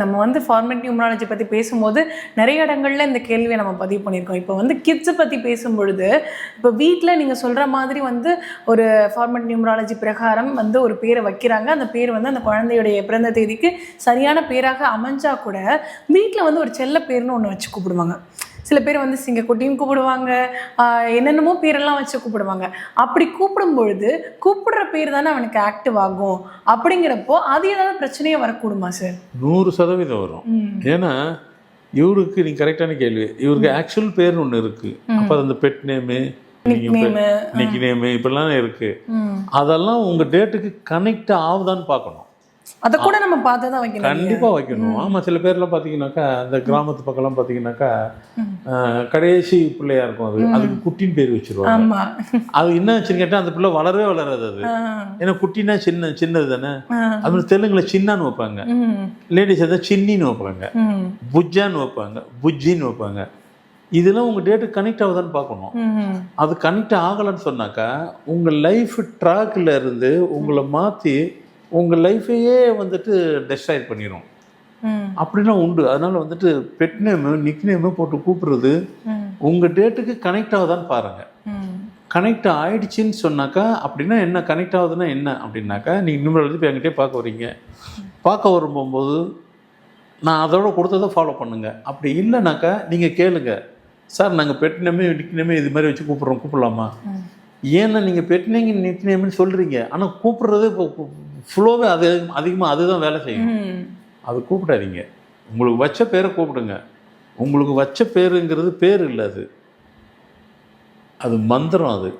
நம்ம வந்து format numerology பற்றி பேசும்போது நிறைய இடங்கள்ல இந்த கேள்வியை நம்ம பதிவு பண்ணியிருக்கோம். இப்போ வந்து கிட்ஸை பற்றி பேசும்பொழுது இப்போ வீட்டில் நீங்கள் சொல்கிற மாதிரி வந்து ஒரு ஃபார்மேட் நியூமராலஜி பிரகாரம் வந்து ஒரு பேரை வைக்கிறாங்க. அந்த பேர் வந்து அந்த குழந்தையுடைய பிறந்த தேதிக்கு சரியான பேராக அமைஞ்சா கூட வீட்டில் வந்து ஒரு செல்ல பேர்னு ஒன்று வச்சு கூப்பிடுவாங்க. சில பேர் வந்து சிங்கக்குட்டின்னு கூப்பிடுவாங்க, என்னென்னமோ பேரெல்லாம் வச்சு கூப்பிடுவாங்க. அப்படி கூப்பிடும் பொழுது கூப்பிடுற பேர் தானே அவனுக்கு ஆக்டிவ் ஆகும். அப்படிங்கிறப்போ அது ஏதாவது பிரச்சனையே வரக்கூடுமா சார்? 100% வரும். ஏன்னா இவருக்கு நீங்க கரெக்டான கேள்வி. இவருக்கு ஆக்சுவல் பேர்னு ஒன்று இருக்கு. அப்போ அந்த பெட் நேமு, நிக் நேமு இப்படிலாம் இருக்கு. அதெல்லாம் உங்க டேட்டுக்கு கனெக்ட் ஆகுதான்னு பார்க்கணும். அதை கூட நம்ம பார்த்து தான் வைக்கணும். கண்டிப்பாக வைக்கணும். ஆமாம், சில பேர்லாம் பார்த்தீங்கன்னாக்கா அந்த கிராமத்து பக்கம்லாம் பார்த்தீங்கன்னாக்கா கடைசி பிள்ளையா இருக்கும். அதுக்கு குட்டின்னு பேர் வச்சிருவாங்க. அது என்ன ஆச்சுன்னு கேட்டால் அந்த பிள்ளை வளரவே வளராது. அது ஏன்னா குட்டினா சின்னது தானே. அது மாதிரி தெலுங்குல சின்னான்னு வைப்பாங்க, லேடிஸ் எதாவது சின்னின்னு வைப்பாங்க, புஜ்ஜான்னு வைப்பாங்க, புஜ்ஜின்னு வைப்பாங்க. இதெல்லாம் உங்கள் டேட்டு கனெக்ட் ஆகுதான்னு பார்க்கணும். அது கனெக்ட் ஆகலைன்னு சொன்னாக்கா உங்கள் லைஃப் ட்ராக்கில் இருந்து உங்களை மாற்றி உங்கள் லைஃபையே வந்துட்டு டெஸ்ட்ராய் பண்ணிடும். அப்படிலாம் உண்டு. அதனால் வந்துட்டு பெட் நேமு நிக் நேமு போட்டு கூப்பிடுறது உங்கள் டேட்டுக்கு கனெக்ட் ஆகுதான்னு பாருங்கள். கனெக்ட் ஆகிடுச்சின்னு சொன்னாக்கா அப்படின்னா என்ன, கனெக்ட் ஆகுதுன்னா என்ன அப்படின்னாக்கா நீங்கள் நியூமராலஜி இப்போ என்கிட்டே பார்க்க வரீங்க. பார்க்க வரும்போது நான் அதோட கொடுத்ததை ஃபாலோ பண்ணுங்கள். அப்படி இல்லைனாக்கா நீங்கள் கேளுங்க, சார் நாங்கள் பெட் நேமு நிக் நேமு இது மாதிரி வச்சு கூப்பிட்லாமா? ஏன்னா நீங்கள் பெட் நேம் நிக் நேம்னு சொல்கிறீங்க, ஆனால் கூப்பிட்றது இப்போ ஃப்ளோவே அது அதிகமாக அதுதான் வேலை செய்யும். அது கூப்பிடாதீங்க. உங்களுக்கு வச்ச பேரை கூப்பிடுங்க. உங்களுக்கு வச்ச பேருங்கிறது பேர் இல்லை, அது மந்திரம். அது